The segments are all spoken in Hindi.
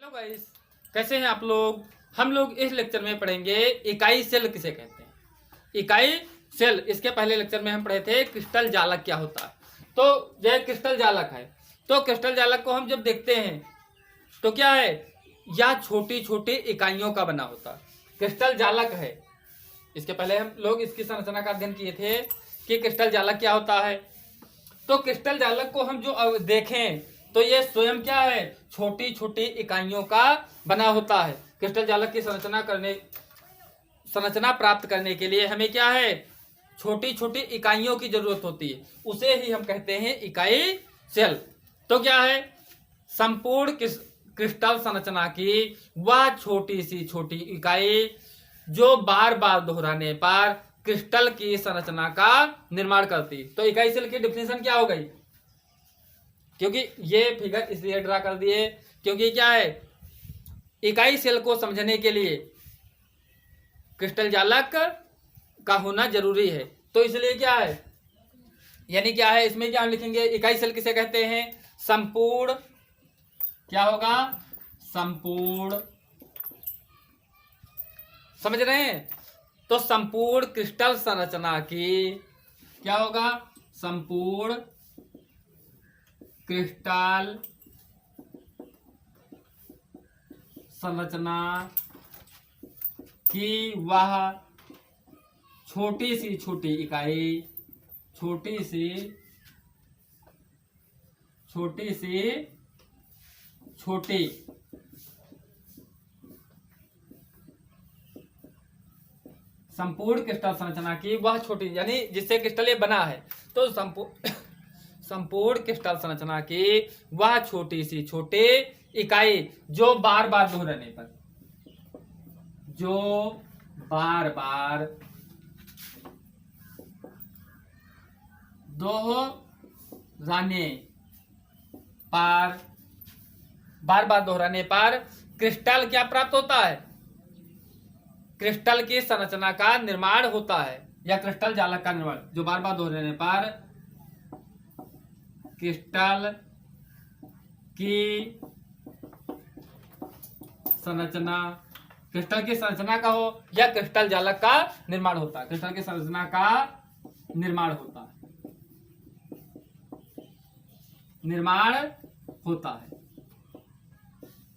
हेलो गाइस, कैसे हैं आप लोग। हम लोग इस लेक्चर में पढ़ेंगे इकाई सेल किसे कहते हैं। इकाई सेल, इसके पहले लेक्चर में हम पढ़े थे क्रिस्टल जालक क्या होता है। तो यह क्रिस्टल जालक है। तो क्रिस्टल जालक को हम जब देखते हैं तो क्या है, यह छोटी छोटी इकाइयों का बना होता है। क्रिस्टल जालक है। इसके पहले हम लोग इसकी संरचना का अध्ययन किए थे कि क्रिस्टल जालक क्या होता है। तो क्रिस्टल जालक को हम जो देखें तो ये स्वयं क्या है, छोटी छोटी इकाइयों का बना होता है। क्रिस्टल जालक की संरचना प्राप्त करने के लिए हमें क्या है, छोटी छोटी इकाइयों की जरूरत होती है। उसे ही हम कहते हैं इकाई सेल। तो क्या है, संपूर्ण क्रिस्टल संरचना की वह छोटी सी छोटी इकाई जो बार बार दोहराने पर क्रिस्टल की संरचना का निर्माण करती। तो इकाई सेल की डिफिनेशन क्या हो गई, क्योंकि ये फिगर इसलिए ड्रा कर दिए क्योंकि क्या है, इकाई सेल को समझने के लिए क्रिस्टल जालक का होना जरूरी है। तो इसलिए क्या है, यानी क्या है, इसमें क्या हम लिखेंगे, इकाई सेल किसे कहते हैं, संपूर्ण, क्या होगा, संपूर्ण, समझ रहे हैं। तो संपूर्ण क्रिस्टल संरचना की क्या होगा, संपूर्ण क्रिस्टल संरचना की वह छोटी सी छोटी इकाई, छोटी सी छोटी संपूर्ण क्रिस्टल संरचना की वह छोटी, यानी जिससे क्रिस्टल ये बना है। तो संपूर्ण क्रिस्टल संरचना की वह छोटी सी छोटी इकाई जो बार बार दोहराने पर, जो बार बार दोहराने पर क्रिस्टल क्या प्राप्त होता है, क्रिस्टल की संरचना का निर्माण होता है, या क्रिस्टल जालक का निर्माण, जो बार बार दोहराने पर क्रिस्टल की संरचना का हो या क्रिस्टल जालक का निर्माण होता है। क्रिस्टल की संरचना का निर्माण होता है।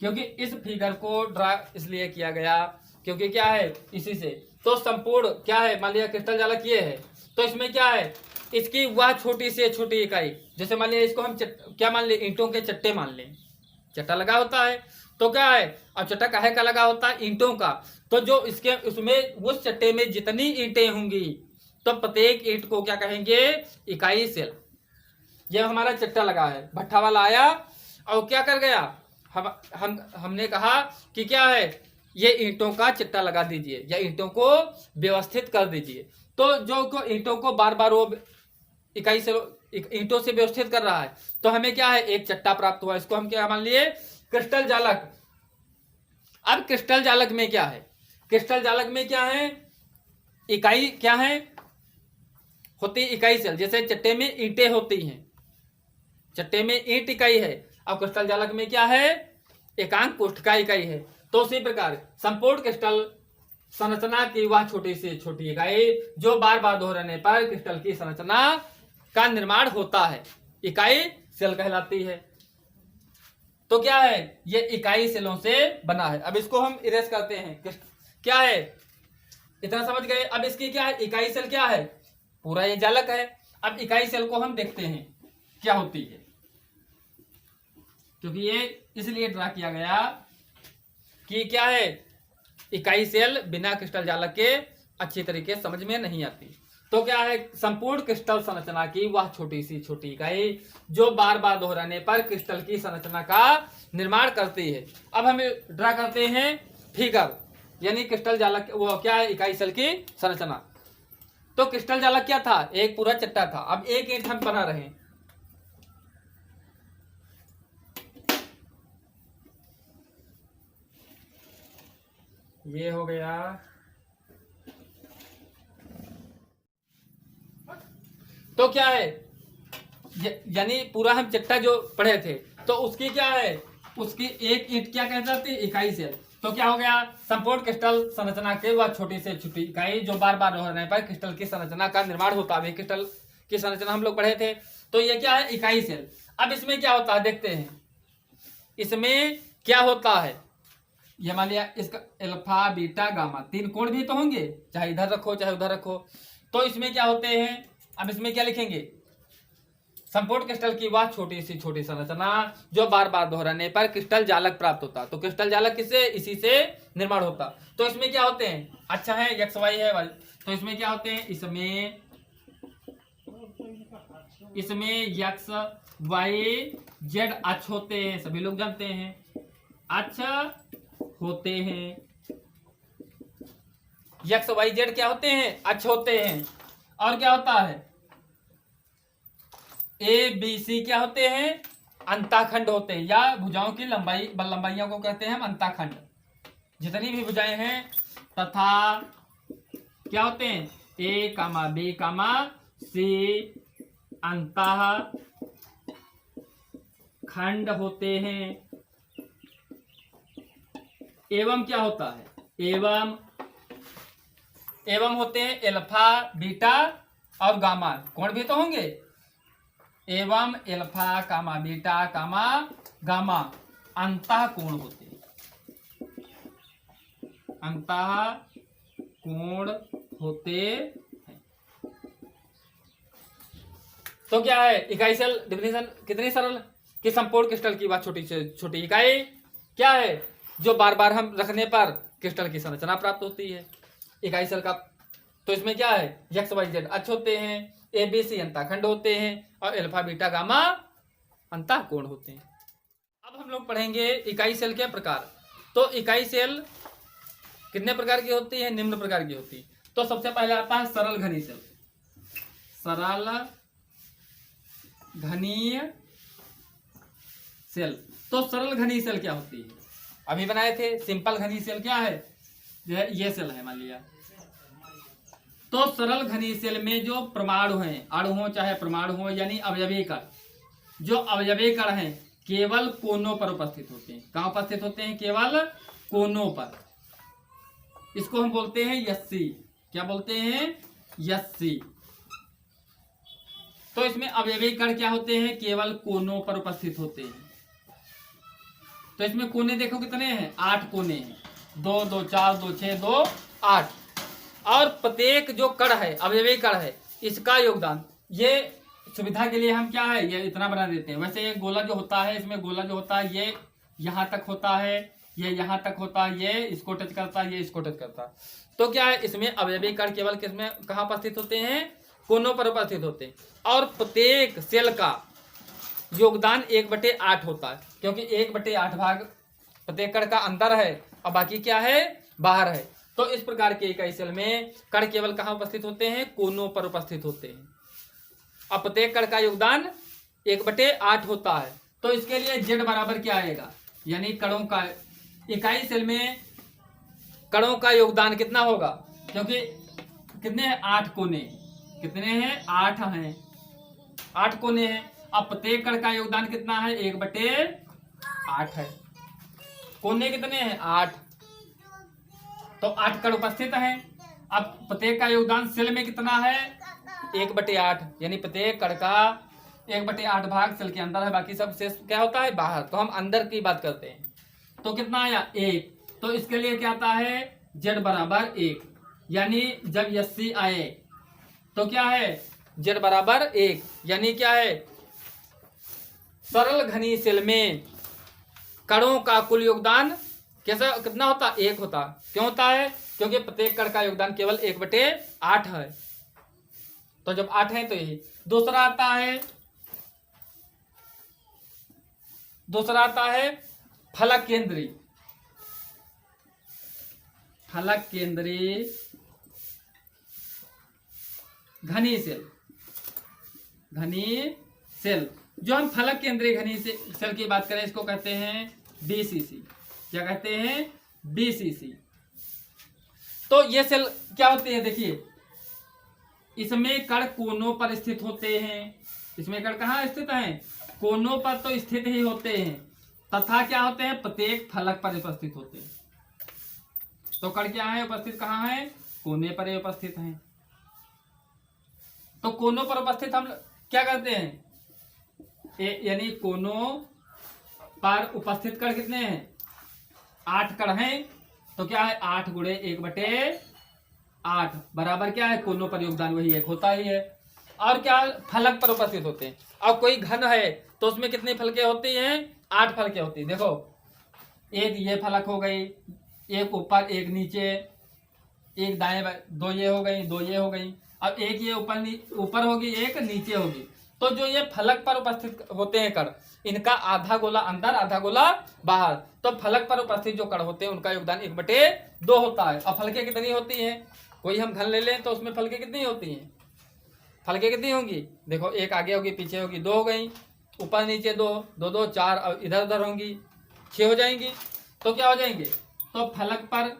क्योंकि इस फिगर को ड्रा इसलिए किया गया क्योंकि क्या है, इसी से तो संपूर्ण क्या है, मान लिया क्रिस्टल जालक ये है, तो इसमें क्या है, इसकी वह छोटी से छोटी इकाई, जैसे मान लिया इसको हम क्या मान लें, ईंटों के चट्टे मान लें, चट्टा लगा होता है। तो क्या है, अब चट्टा काहे का लगा होता है, ईंटों का। तो जो इसके उसमें उस चट्टे में जितनी ईंटें होंगी तो प्रत्येक ईंट को क्या कहेंगे, इकाई सेल। ये हमारा चट्टा लगा है, भट्ठा वाला आया और क्या कर गया, हमने कहा कि क्या है, ये ईंटों का चट्टा लगा दीजिए या ईंटों को व्यवस्थित कर दीजिए। तो जो ईंटों को बार बार वो इकाई से ईंटों से व्यवस्थित कर रहा है, तो हमें क्या है, एक चट्टा प्राप्त हुआ। इसको हम क्या मान लिए, क्रिस्टल जालक। अब क्रिस्टल जालक में क्या है, क्रिस्टल जालक में क्या है, इकाई क्या है, होती इकाई सेल। जैसे चट्टे में ईंटें होती हैं, चट्टे में ईंट इकाई है। अब क्रिस्टल जालक में क्या है, एकांक कोष्ठका इकाई है। तो उसी प्रकार संपूर्ण क्रिस्टल संरचना की वह छोटी से छोटी इकाई जो बार बार दोहराने पर क्रिस्टल की संरचना का निर्माण होता है, इकाई सेल कहलाती है। तो क्या है, ये इकाई सेलों से बना है। अब इसको हम इरेज करते हैं, क्या है, इतना समझ गए। अब इसकी क्या है, इकाई सेल क्या है, पूरा ये जालक है। अब इकाई सेल को हम देखते हैं क्या होती है, क्योंकि ये इसलिए ड्रा किया गया कि क्या है, इकाई सेल बिना क्रिस्टल जालक के अच्छी तरीके समझ में नहीं आती। तो क्या है, संपूर्ण क्रिस्टल संरचना की वह छोटी सी छोटी इकाई जो बार बार दोहराने पर क्रिस्टल की संरचना का निर्माण करती है। अब हम ड्रा करते हैं फिगर, यानी क्रिस्टल जालक वो क्या है, इकाई सेल की संरचना। तो क्रिस्टल जालक क्या था, एक पूरा चट्टा था। अब एक ईंट हम बना रहे हैं, ये हो गया। तो क्या है, यानी पूरा हम चट्टा जो पढ़े थे तो उसकी क्या है, उसकी एक ईंट क्या कहलाती है? इकाई सेल। तो क्या हो गया? संपूर्ण क्रिस्टल संरचना के वह छोटी से छोटी इकाई जो बार बार दोहराने पर क्रिस्टल की संरचना का निर्माण होता है। क्रिस्टल की संरचना हम लोग पढ़े थे। तो ये क्या है? इकाई सेल। अब इसमें क्या होता है देखते हैं, इसमें क्या होता है। ये मान लिया इसका अल्फा बीटा गामा तीन कोण भी तो होंगे, चाहे इधर रखो चाहे उधर रखो। तो इसमें क्या होते हैं, अब इसमें क्या लिखेंगे? संपूर्ण क्रिस्टल की वह छोटी सी छोटी संरचना जो बार बार दोहराने पर क्रिस्टल जालक प्राप्त होता। तो क्रिस्टल जालक किससे? इसी से निर्माण होता। तो इसमें क्या होते हैं? अच्छा है एक्स वाई है वाई। तो इसमें क्या होते हैं? इसमें एक्स वाई जेड अक्ष होते हैं, सभी लोग जानते हैं अक्ष होते हैं। एक्स वाई जेड क्या होते हैं? अक्ष होते हैं। और क्या होता है? ए बी सी क्या होते हैं? अंताखंड होते हैं, या भुजाओं की लंबाइयों को कहते हैं हम अंताखंड। जितनी भी भुजाएं हैं तथा क्या होते हैं? ए कामा बी कामा सी अंतः खंड होते हैं। एवं क्या होता है? एवं होते हैं अल्फा बीटा और गामा, कोण भी तो होंगे। एवं अल्फा कामा बीटा कामा गामा अंतः कोण होते हैं, अंतः कोण होते हैं। तो क्या है? इकाई सेल डिफिनेशन कितनी सरल कि संपूर्ण क्रिस्टल की वह छोटी से छोटी इकाई क्या है जो बार बार हम रखने पर क्रिस्टल की संरचना प्राप्त होती है, इकाई सेल का। तो इसमें क्या है? एक्स वाई जेड अक्ष होते हैं, ए बी सी अंतःखंड होते हैं और अल्फा बीटा गामा अंतः कोण होते हैं। अब हम लोग पढ़ेंगे इकाई सेल के प्रकार। तो इकाई सेल कितने प्रकार की होती है? निम्न प्रकार की होती है। तो सबसे पहले आता है सरल घनीय सेल। सरल घनीय सेल। तो सरल घनीय सेल क्या होती है? अभी बनाए थे। सिंपल घनीय सेल क्या है? ये सेल है मान लिया। तो सरल घनीय सेल में जो परमाणु हैं, अणु हो चाहे परमाणु हो, यानी अवयवी कण, जो अवयवी कण हैं केवल कोनों पर उपस्थित होते हैं। कहां उपस्थित होते हैं? केवल कोनों पर। इसको हम बोलते हैं यस्सी। क्या बोलते हैं? यस्सी। तो इसमें अवयवी कण क्या होते हैं? केवल कोनों पर उपस्थित होते हैं। तो इसमें कोने देखो कितने हैं? 8 कोने हैं। 2 2 4 2 6 2 8। और प्रत्येक जो कण है, अवयवी कण है, इसका योगदान, ये सुविधा के लिए हम क्या है ये इतना बना देते हैं। वैसे ये गोला जो होता है, इसमें गोला जो होता है ये यहां तक होता है, ये यहां तक होता है, ये इसको टच करता है, ये इसको टच करता है। तो क्या है? इसमें अवयवी कण केवल किसमें कहां उपस्थित होते हैं? कोनों पर उपस्थित होते हैं। और प्रत्येक सेल का योगदान 1/8 होता है, क्योंकि 1/8 भाग प्रत्येक कण का अंदर है और बाकी क्या है? बाहर है। तो इस प्रकार के इकाई सेल में कण केवल कहां उपस्थित होते हैं? कोनों पर उपस्थित होते हैं। अब प्रत्येक कण का योगदान 1/8 होता है। तो इसके लिए जेड बराबर क्या आएगा? यानी कणों का, इकाई सेल में कणों का योगदान कितना होगा? क्योंकि कितने हैं? 8 कोने। कितने हैं? 8 हैं। 8 कोने हैं। अब प्रत्येक कण का योगदान कितना है? 1/8 है। कोने कितने हैं? 8। तो 8 कण उपस्थित हैं। अब प्रत्येक का योगदान सेल में कितना है? 1/8। यानी प्रत्येक कण का 1/8 भाग सेल के अंदर है, बाकी सब शेष क्या होता है? बाहर। तो हम अंदर की बात करते हैं। तो कितना आया? 1। तो इसके लिए क्या आता है? जेड बराबर 1। यानी जब यस्सी आए तो क्या है? जेड बराबर 1। यानी क्या है? सरल घनीय सेल में कणों का कुल योगदान कैसा कितना होता? 1 होता। क्यों होता है? क्योंकि प्रत्येक कण का योगदान केवल 1/8 है। तो जब 8 है तो यही। दूसरा आता है फलक केंद्रीय। फलक केंद्रीय घनीय सेल। घनीय सेल, जो हम फलक केंद्रीय घनीय सेल की बात करें, इसको कहते हैं बीसीसी। क्या कहते हैं? बीसीसी। तो ये सेल क्या होते हैं? देखिए, इसमें कण कोनों पर स्थित होते हैं। इसमें कण कहाँ स्थित हैं? कोनों पर तो स्थित ही होते हैं। तथा क्या होते हैं, प्रत्येक फलक पर उपस्थित होते हैं। तो कण क्या है, उपस्थित कहाँ है, कोने पर ये उपस्थित हैं। तो कोनों पर उपस्थित हम क्या करते हैं, यानी कोनों पर उपस्थित कण कितने हैं, 8 कण हैं। तो क्या है, 8 गुणे 1/8 बराबर क्या है, कोनों पर योगदान वही 1 होता ही है। और क्या फलक पर उपस्थित होते हैं। और कोई घन है तो उसमें कितनी फलकें होती हैं, 8 फलकें होती हैं। देखो, एक ये फलक हो गई, एक ऊपर एक नीचे, एक दाएं 2 ये हो गई, 2 ये हो गई, अब एक ये ऊपर होगी, एक नीचे होगी। तो जो ये फलक पर उपस्थित होते हैं कण, इनका आधा गोला अंदर आधा गोला बाहर। तो फलक पर उपस्थित जो कण होते हैं उनका योगदान 1/2 होता है। और फलकें कितनी होती हैं, कोई हम घन ले लें तो उसमें फलकें कितनी होती हैं, फलकें कितनी होंगी, देखो एक आगे होगी पीछे होगी, 2 हो गई, ऊपर नीचे 2 2 2 4, और इधर उधर होंगी 6 हो जाएंगी। तो क्या हो जाएंगे, तो फलक पर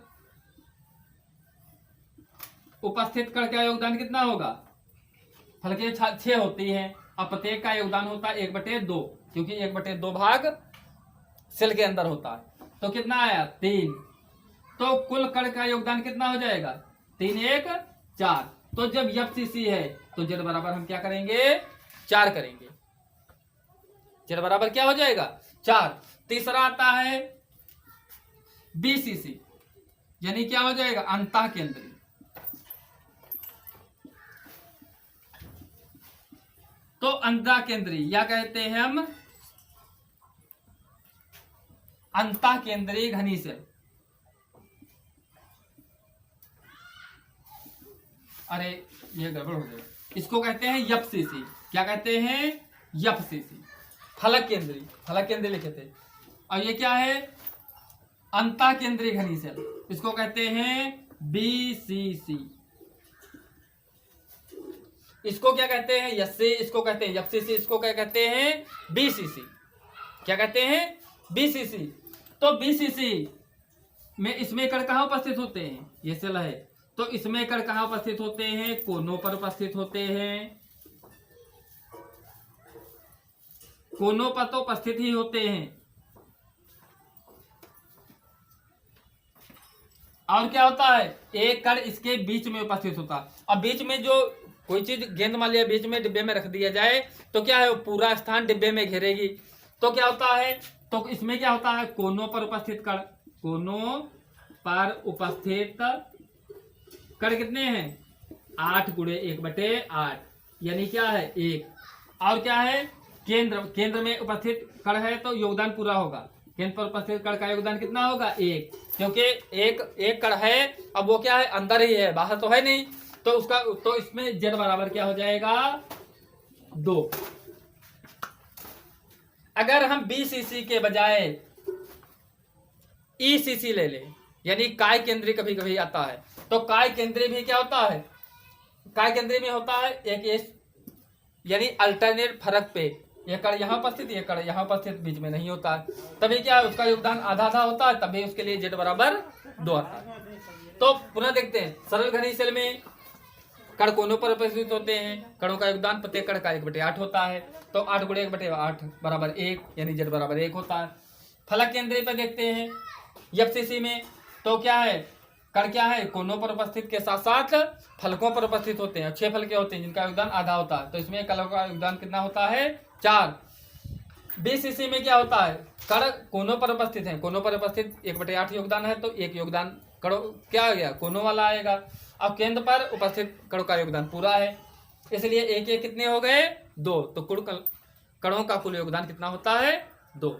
उपस्थित कण का योगदान कितना होगा, फलकें 6 होती हैं और प्रत्येक का योगदान होता है 1/2, क्योंकि 1/2 भाग सेल के अंदर होता है। तो कितना आया, 3। तो कुल कण का योगदान कितना हो जाएगा, 3 1 4। तो जब एफसीसी है तो जेड बराबर हम क्या करेंगे, 4 करेंगे। जेड बराबर क्या हो जाएगा, 4। तीसरा आता है बीसीसी, यानी क्या हो जाएगा, अंतः केंद्रीय। तो अंतः केंद्रीय या कहते हैं हम अंतः केंद्रीय घनी सेल। अरे ये गड़बड़ हो गया, इसको कहते हैं एफसीसी। क्या कहते हैं, एफसीसी, फलक केंद्रीय, फलक केंद्रीय लिखे थे। और ये क्या है, अंतः केंद्रीय घनी सेल, इसको कहते हैं बीसीसी। इसको क्या कहते हैं, एससी, इसको कहते हैं एफसीसी, इसको क्या कहते हैं, बीसीसी। क्या कहते हैं, बीसीसी। तो बीसीसी में इसमें कण कहाँ उपस्थित होते हैं, ये सेल है, तो इसमें कण कहाँ उपस्थित होते हैं, कोनों पर उपस्थित होते हैं। कोनों पर तो उपस्थित ही होते हैं। और क्या होता है, एक कण इसके बीच में उपस्थित होता है। और बीच में जो कोई चीज गेंद मान लिया बीच में डिब्बे में रख दिया जाए तो क्या है, वो पूरा स्थान डिब्बे में घेरेगी। तो क्या होता है, तो इसमें क्या होता है, कोनों पर उपस्थित कण, कोनों पर उपस्थित कण कितने हैं, 8 गुणे 1/8, यानी क्या है, 1। और क्या है, केंद्र में उपस्थित कण है तो योगदान पूरा होगा। केंद्र पर उपस्थित कण का योगदान कितना होगा, 1, क्योंकि एक कण है, अब वो क्या है, अंदर ही है, बाहर तो है नहीं। तो उसका, तो इसमें जेड बराबर क्या हो जाएगा, 2। अगर हम बीसीसी के बजाय ईसीसी ले लें, यानी काय केंद्रीय कभी कभी आता है, तो काय केंद्रीय भी क्या होता है, काय केंद्रीय में होता है एक यानी अल्टरनेट फरक पे, ये कण यहाँ उपस्थित, ये कण यहाँ उपस्थित, बीच में नहीं होता है, तभी क्या है, उसका योगदान आधा आधा होता है, तभी उसके लिए जेड बराबर 2 आता है। तो पुनः देखते हैं, सरल घनी सेल में कण कोनों पर उपस्थित होते हैं, कणों का योगदान प्रत्येक कण का 1/8 होता है। तो 8 गुणे 1/8 बराबर 1, यानी जेड बराबर 1 होता है। फलक केंद्रीय पर देखते हैं एफसीसी में, तो क्या है, कण क्या है, कोनों पर उपस्थित के साथ साथ फलकों पर उपस्थित होते हैं। 6 फलके होते हैं जिनका योगदान आधा होता है। तो इसमें कणों का योगदान कितना होता है, 4। बीसीसी में क्या होता है, कण कोनों पर उपस्थित है, कोनों पर उपस्थित 1/8 योगदान है, तो 1 योगदान कणों क्या आ गया, कोनों वाला आएगा। अब केंद्र पर उपस्थित कणों का योगदान पूरा है, इसलिए एक कितने हो गए, 2। तो कुल कणों का कुल योगदान कितना होता है, 2।